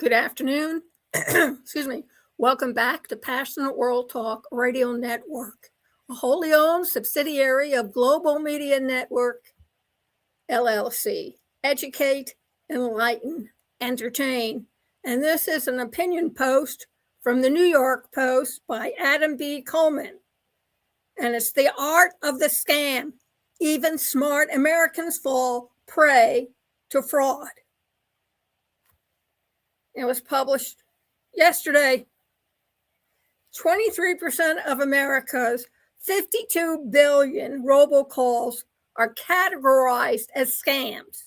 Good afternoon. Excuse me. Welcome back to Passionate World Talk Radio Network, a wholly owned subsidiary of Global Media Network, LLC. Educate, enlighten, entertain. And this is an opinion post from the New York Post by Adam B. Coleman. And it's the art of the scam. Even smart Americans fall prey to fraud. It was published yesterday. 23% of America's 52 billion robocalls are categorized as scams.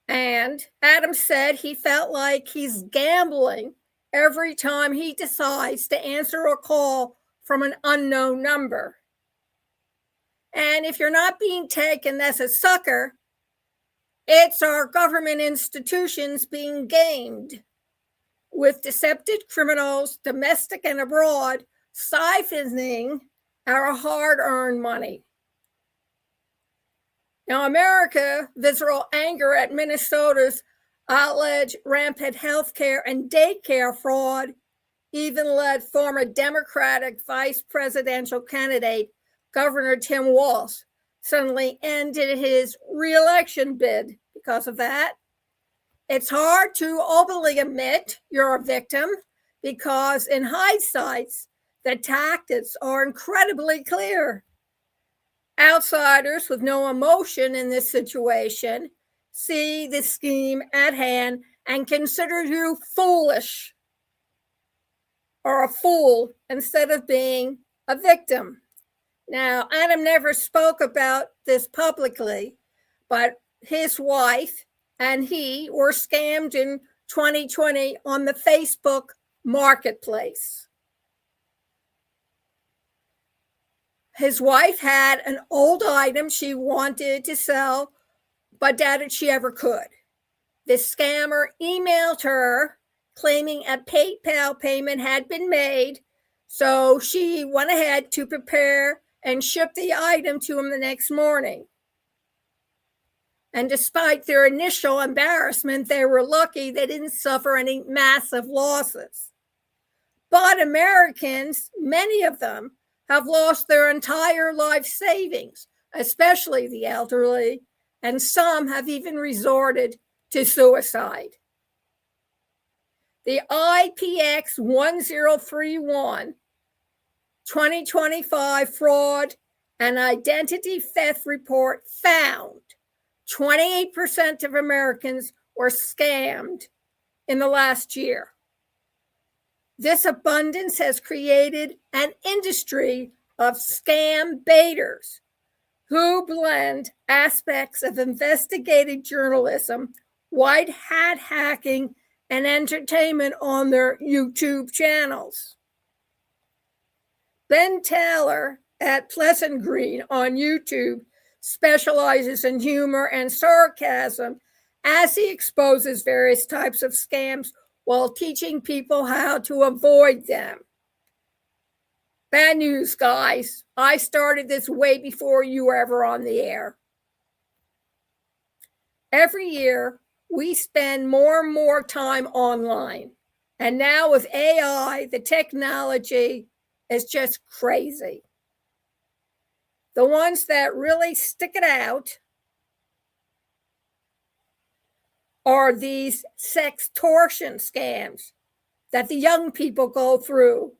And Adam said he felt like he's gambling every time he decides to answer a call from an unknown number. And if you're not being taken as a sucker, it's our government institutions being gamed with deceptive criminals, domestic and abroad, siphoning our hard-earned money. Now, America, visceral anger at Minnesota's alleged rampant healthcare and daycare fraud even led former Democratic vice presidential candidate Governor Tim Walz suddenly ended his re-election bid because of that. It's hard to openly admit you're a victim because in hindsight, the tactics are incredibly clear. Outsiders with no emotion in this situation see the scheme at hand and consider you foolish or a fool instead of being a victim. Now, Adam never spoke about this publicly, but his wife and he were scammed in 2020 on the Facebook marketplace. His wife had an old item she wanted to sell, but doubted she ever could. The scammer emailed her claiming a PayPal payment had been made, so she went ahead to prepare and shipped the item to him the next morning. And despite their initial embarrassment, they were lucky they didn't suffer any massive losses. But Americans, many of them, have lost their entire life savings, especially the elderly, and some have even resorted to suicide. The IPX 1031 2025 Fraud and Identity Theft Report found 28% of Americans were scammed in the last year. This abundance has created an industry of scam baiters who blend aspects of investigative journalism, white hat hacking, and entertainment on their YouTube channels. Ben Taylor at Pleasant Green on YouTube specializes in humor and sarcasm as he exposes various types of scams while teaching people how to avoid them. Bad news, guys. I started this way before you were ever on the air. Every year, we spend more and more time online. And now with AI, the technology is just crazy. The ones that really stick it out are these sextortion scams that the young people go through.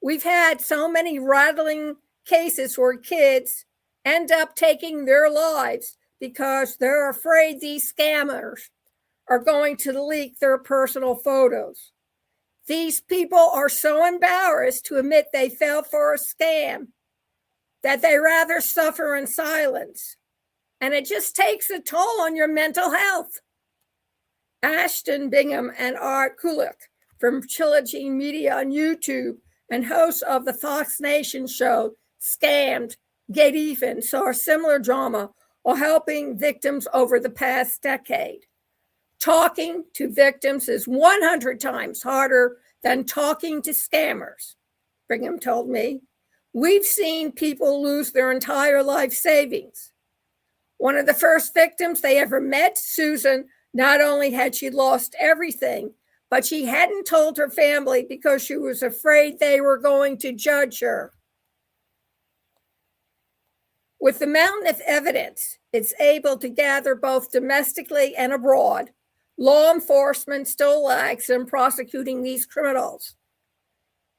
We've had so many rattling cases where kids end up taking their lives because they're afraid these scammers are going to leak their personal photos. These people are so embarrassed to admit they fell for a scam that they rather suffer in silence. And it just takes a toll on your mental health. Ashton Bingham and Art Kulik from Trilogy Media on YouTube and hosts of the Fox Nation show Scammed, Get Even saw a similar drama while helping victims over the past decade. Talking to victims is 100 times harder than talking to scammers, Bingham told me. We've seen people lose their entire life savings. One of the first victims they ever met, Susan Not only had she lost everything, but she hadn't told her family because she was afraid they were going to judge her. With the mountain of evidence it's able to gather both domestically and abroad, law enforcement still lags in prosecuting these criminals.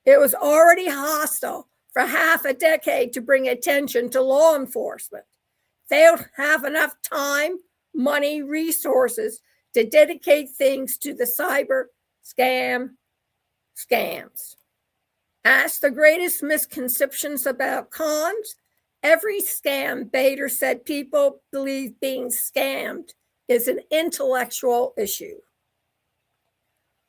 It was already hostile for half a decade to bring attention to law enforcement. They don't have enough time, money, resources to dedicate things to the cyber scams. Ask the greatest misconceptions about cons. Every scam baiter said people believe being scammed is an intellectual issue.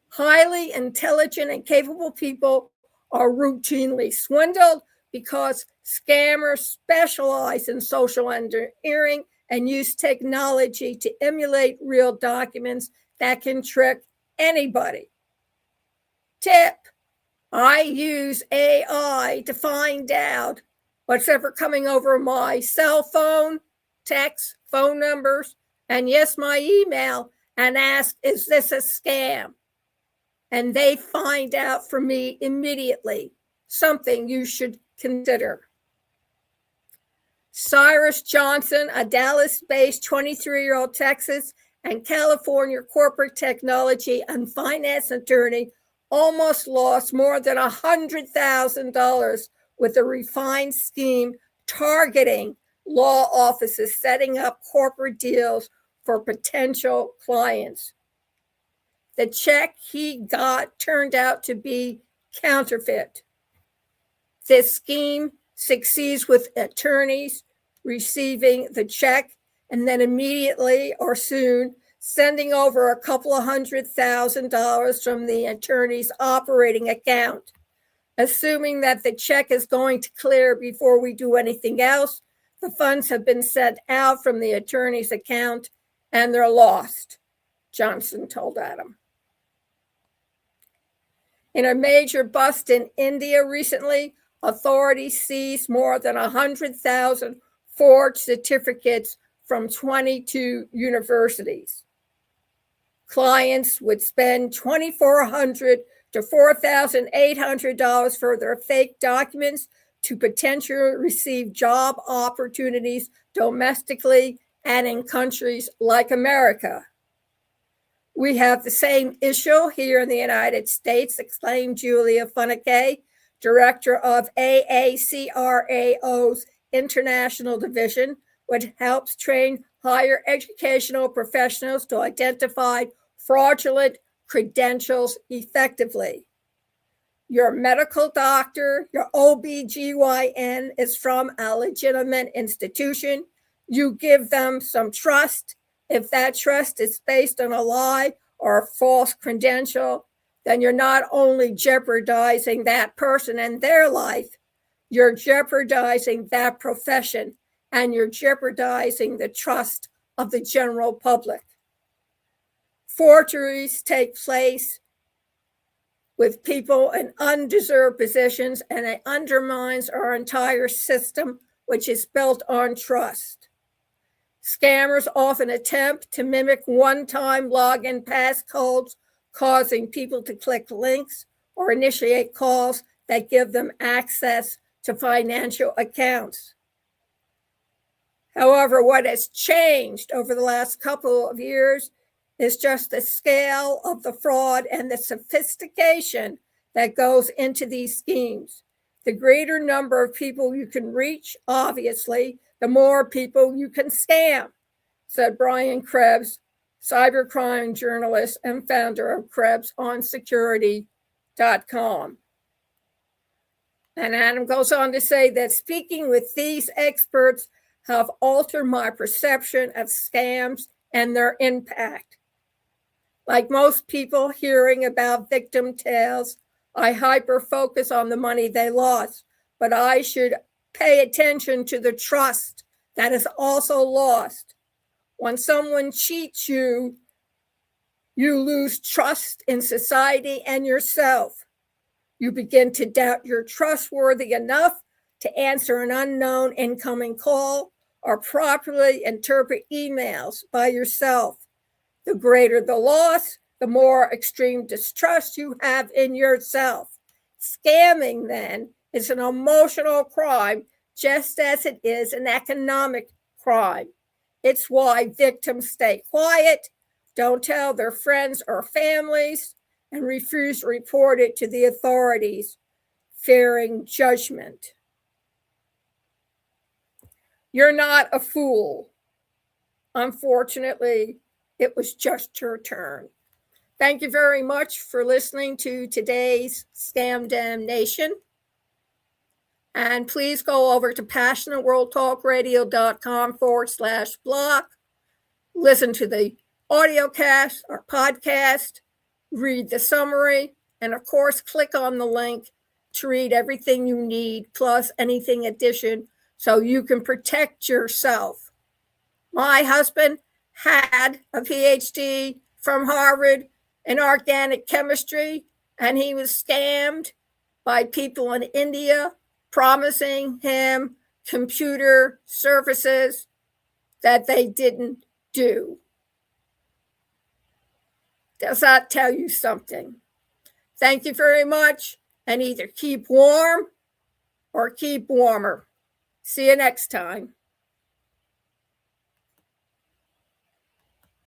Highly intelligent and capable people are routinely swindled because scammers specialize in social engineering and use technology to emulate real documents that can trick anybody. Tip: I use AI to find out what's ever coming over my cell phone, text, phone numbers, and yes, my email, and ask, is this a scam? And they find out for me immediately, something you should consider. Cyrus Johnson, a Dallas-based 23-year-old Texas and California corporate technology and finance attorney, almost lost more than $100,000 with a refined scheme targeting law offices setting up corporate deals for potential clients. The check he got turned out to be counterfeit. This scheme succeeds with attorneys receiving the check and then immediately or soon sending over a couple of $100,000 from the attorney's operating account. Assuming that the check is going to clear before we do anything else, the funds have been sent out from the attorney's account and they're lost, Johnson told Adam. In a major bust in India recently, authorities seized more than 100,000 forged certificates from 22 universities. Clients would spend $2,400 to $4,800 for their fake documents to potentially receive job opportunities domestically and in countries like America. We have the same issue here in the United States, exclaimed Julia Funeke, director of AACRAO's International Division, which helps train higher educational professionals to identify fraudulent credentials effectively. Your medical doctor, your OBGYN is from a legitimate institution. You give them some trust. If that trust is based on a lie or a false credential, then you're not only jeopardizing that person and their life, you're jeopardizing that profession and you're jeopardizing the trust of the general public. Forgeries take place with people in undeserved positions, and it undermines our entire system, which is built on trust. Scammers often attempt to mimic one-time login passcodes, causing people to click links or initiate calls that give them access to financial accounts. However, what has changed over the last couple of years is just the scale of the fraud and the sophistication that goes into these schemes. The greater number of people you can reach, obviously, the more people you can scam, said Brian Krebs, cybercrime journalist and founder of KrebsOnSecurity.com. And Adam goes on to say that speaking with these experts have altered my perception of scams and their impact. Like most people hearing about victim tales, I hyper-focus on the money they lost, but I should pay attention to the trust that is also lost. When someone cheats you, you lose trust in society and yourself. You begin to doubt you're trustworthy enough to answer an unknown incoming call or properly interpret emails by yourself. The greater the loss, the more extreme distrust you have in yourself. Scamming, then, is an emotional crime, just as it is an economic crime. It's why victims stay quiet, don't tell their friends or families, and refuse to report it to the authorities, fearing judgment. You're not a fool. Unfortunately, it was just your turn. Thank you very much for listening to today's Scam DamNation. And please go over to passionateworldtalkradio.com/blog. Listen to the audio cast or podcast, read the summary, and of course, click on the link to read everything you need, plus anything addition, so you can protect yourself. My husband had a PhD from Harvard in organic chemistry, and he was scammed by people in India promising him computer services that they didn't do. Does that tell you something? Thank you very much, and either keep warm or keep warmer. See you next time.